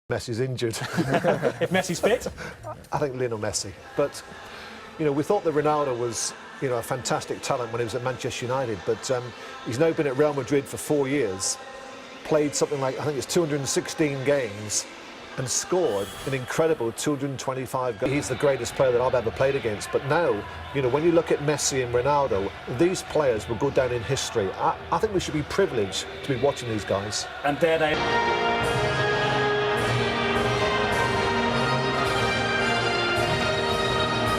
Messi's injured. If Messi's fit? I think Lionel Messi. But, you know, we thought that Ronaldo was, you know, a fantastic talent when he was at Manchester United, but he's now been at Real Madrid for 4 years, played something like, I think it's 216 games, and scored an incredible 225 goals. He's the greatest player that I've ever played against. But now, you know, when you look at Messi and Ronaldo, these players will go down in history. I think we should be privileged to be watching these guys. And there they...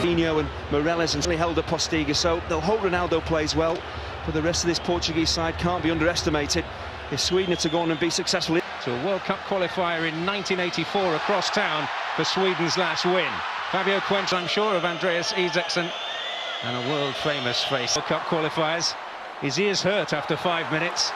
Cristiano and Morelos and held at Postiga, so they'll hope Ronaldo plays well, but the rest of this Portuguese side can't be underestimated if Sweden are to go on and be successful. To a World Cup qualifier in 1984 across town for Sweden's last win. Fabio Quench, I'm sure of Andreas Isaksson, and a world-famous face. World Cup qualifiers, his ears hurt after 5 minutes.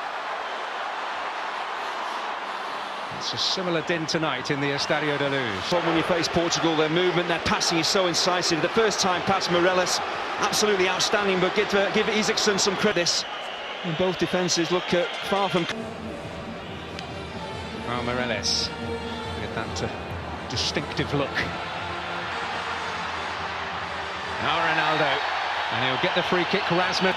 It's a similar din tonight in the Estadio da Luz. When you face Portugal, their movement, their passing is so incisive. The first time pass, Morelos, absolutely outstanding, but give Isaksson some credit. And both defences look far from... Oh, Morelos with that distinctive look. Now Ronaldo, and he'll get the free kick. Rasmus.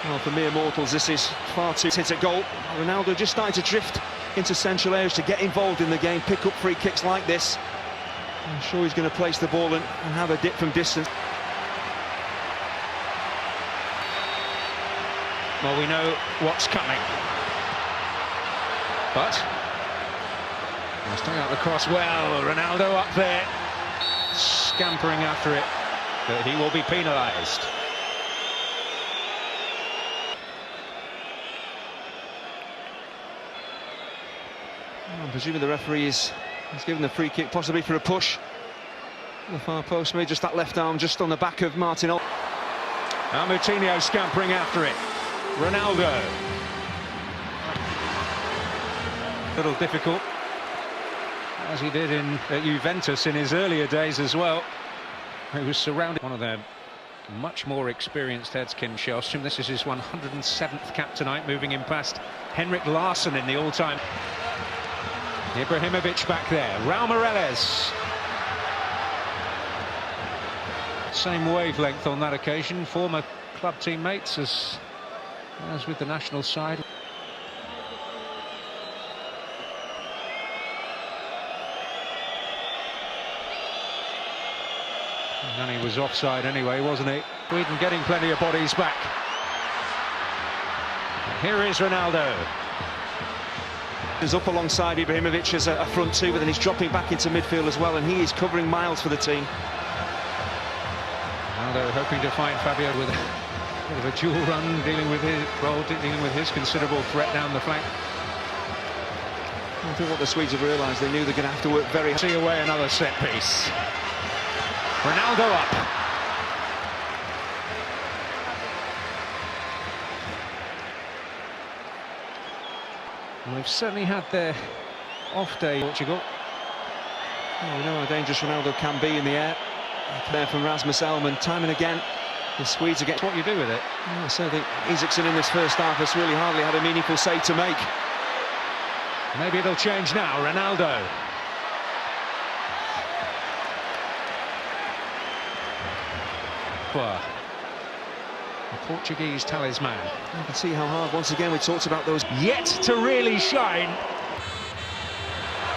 Well, for mere mortals, this is far too... Hit a goal. Ronaldo just starting to drift into central areas to get involved in the game, pick up free kicks like this. I'm sure he's going to place the ball and have a dip from distance. Well, we know what's coming. But staying out the cross well. Ronaldo up there, scampering after it, but he will be penalised. I'm presuming the referee is given the free kick, possibly for a push. The far post, maybe just that left arm just on the back of Martin. Now Moutinho scampering after it. Ronaldo. A little difficult, as he did at Juventus in his earlier days as well. He was surrounded. One of their much more experienced heads, Kim Sjöström. This is his 107th cap tonight, moving him past Henrik Larsson in the all-time. Ibrahimovic back there. Raul Morelos. Same wavelength on that occasion. Former club teammates as with the national side. And then he was offside anyway, wasn't he? Sweden getting plenty of bodies back. And here is Ronaldo. He's up alongside Ibrahimovic as a front two, but then he's dropping back into midfield as well, and he is covering miles for the team. Ronaldo hoping to find Fabio with a bit of a dual run, dealing with his considerable threat down the flank. I think what the Swedes have realised, they knew they're going to have to work very hard. See away another set piece. Ronaldo up. Well, they've certainly had their off day, Portugal. Well, we know how dangerous Ronaldo can be in the air. There from Rasmus Elman, time and again. The Swedes are getting... What you do with it? Yeah, so I think Isaksson in this first half has really hardly had a meaningful save to make. Maybe it'll change now. Ronaldo. The Portuguese talisman. You can see how hard, once again, we talked about those... Yet to really shine.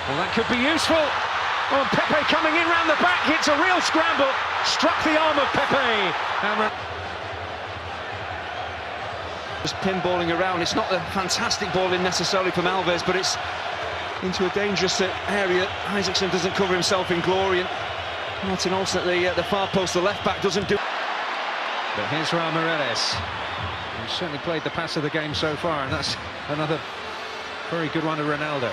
Well, that could be useful. Oh, and Pepe coming in round the back, hits a real scramble, struck the arm of Pepe. And just pinballing around. It's not a fantastic ball in necessarily from Alves, but it's into a dangerous area. Isaksson doesn't cover himself in glory, and Martin Olsen at the far post, the left back, doesn't do. But here's Raul Morelos. He's certainly played the pass of the game so far, and that's another very good one to Ronaldo.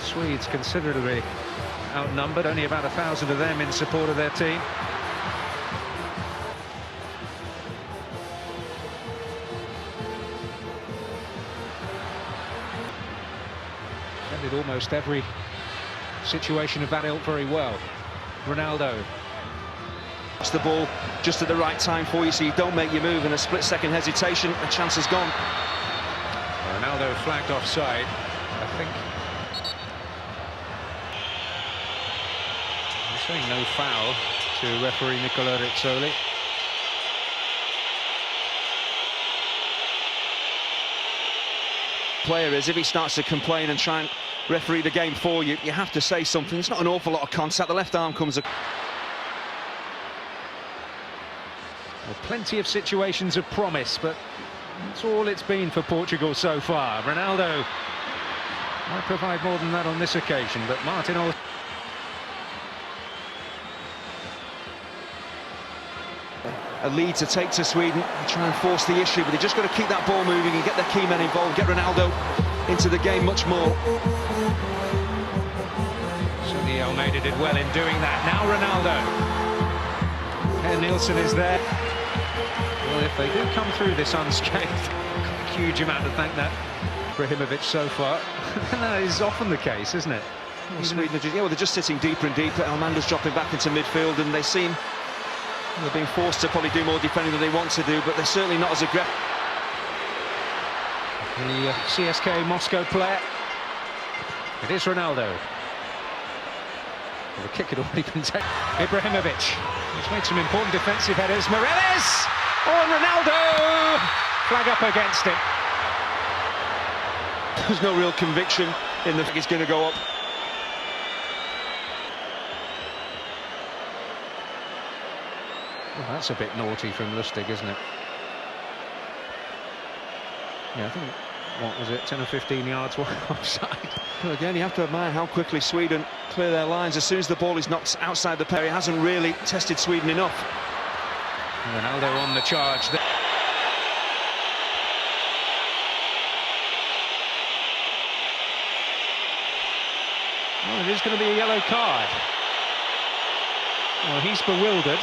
Swedes considerably outnumbered, only about 1,000 of them in support of their team. Defended almost every situation of that ilk very well. Ronaldo. It's the ball just at the right time for you, so you don't make your move, and a split-second hesitation, the chance is gone. Ronaldo flagged offside, I think. He's saying no foul to referee Nicola Rizzoli. Player is, if he starts to complain and try and referee the game for you, you have to say something. It's not an awful lot of contact. The left arm comes. Well, plenty of situations of promise, but that's all it's been for Portugal so far. Ronaldo might provide more than that on this occasion, but Martin also. A lead to take to Sweden and try and force the issue, but they've just got to keep that ball moving and get their key men involved, get Ronaldo into the game much more. Certainly Almeida did well in doing that. Now Ronaldo. And Nielsen is there. Well, if they do come through this unscathed, a huge amount to thank that Ibrahimovic so far. That is often the case, isn't it? Well, Sweden are just, they're just sitting deeper and deeper. Almanda's dropping back into midfield, and they seem they're being forced to probably do more defending than they want to do, but they're certainly not as aggressive. The CSK Moscow player. It is Ronaldo. Well, the kick had already been taken. Ibrahimovic. He's made some important defensive headers. Moreles! Oh, and Ronaldo! Flag up against him. There's no real conviction in the it's going to go up. Well, that's a bit naughty from Lustig, isn't it? Yeah, I think, what was it, 10 or 15 yards offside. Well, again, you have to admire how quickly Sweden clear their lines. As soon as the ball is knocked outside the area, it hasn't really tested Sweden enough. Ronaldo on the charge there. Oh, it is going to be a yellow card. Well, he's bewildered.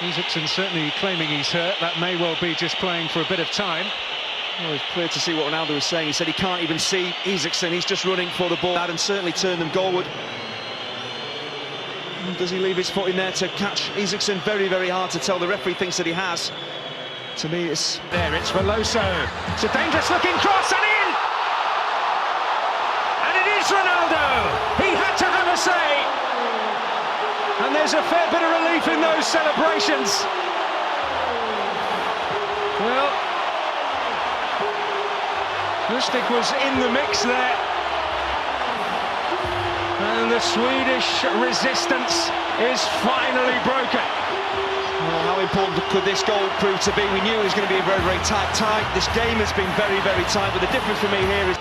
Isaacson certainly claiming he's hurt. That may well be just playing for a bit of time. Well, it's clear to see what Ronaldo was saying. He said he can't even see Isaacson. He's just running for the ball and certainly turn them goalward. Does he leave his foot in there to catch Isaacson? Very, very hard to tell. The referee thinks that he has. To me, it's... There, it's Veloso. It's a dangerous-looking cross and in! And it is Ronaldo! He had to have a say! And there's a fair bit of relief in those celebrations. Well, Lustig was in the mix there. And the Swedish resistance is finally broken. Well, how important could this goal prove to be? We knew it was going to be a very, very tight tie. This game has been very, very tight, but the difference for me here is...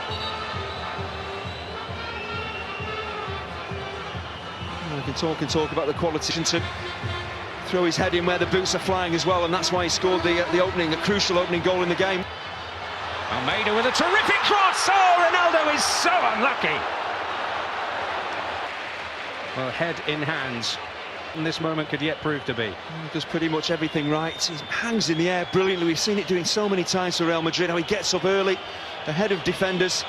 He can talk about the quality to throw his head in where the boots are flying as well, and that's why he scored the crucial opening goal in the game. Almeida with a terrific cross. Oh, Ronaldo is so unlucky. Well, head in hands, and this moment could yet prove to be. He does pretty much everything right. He hangs in the air brilliantly. We've seen it doing so many times for Real Madrid, how he gets up early, ahead of defenders.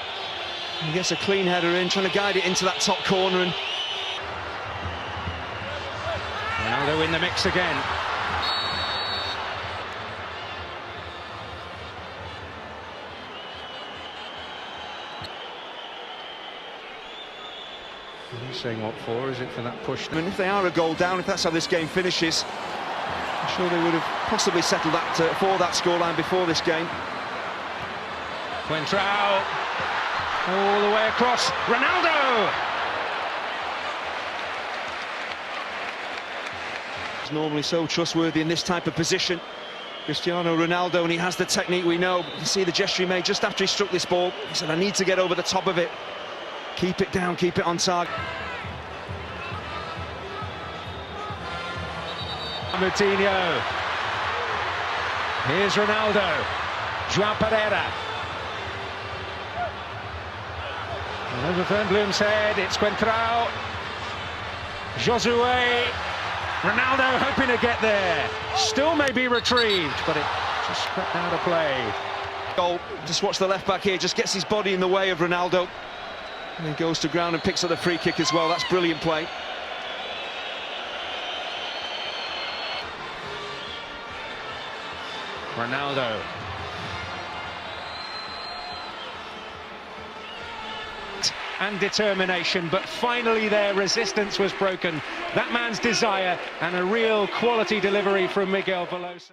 He gets a clean header in, trying to guide it into that top corner, and Ronaldo in the mix again. He's saying what for? Is it for that push? I mean, if they are a goal down, if that's how this game finishes, I'm sure they would have possibly settled that for that scoreline before this game. Quentrao all the way across. Ronaldo! Normally so trustworthy in this type of position, Cristiano Ronaldo, and he has the technique. We know. You see the gesture he made just after he struck this ball. He said, I need to get over the top of it, keep it down, keep it on target. Coutinho. Here's Ronaldo. João Pereira. And over Fernbloom's head, it's Quentrao. Josue. Ronaldo hoping to get there. Still may be retrieved, but it just crept out of play. Goal. Just watch the left back here. Just gets his body in the way of Ronaldo. And he goes to ground and picks up the free kick as well. That's brilliant play. Ronaldo. And determination, but finally their resistance was broken. That man's desire and a real quality delivery from Miguel Veloso.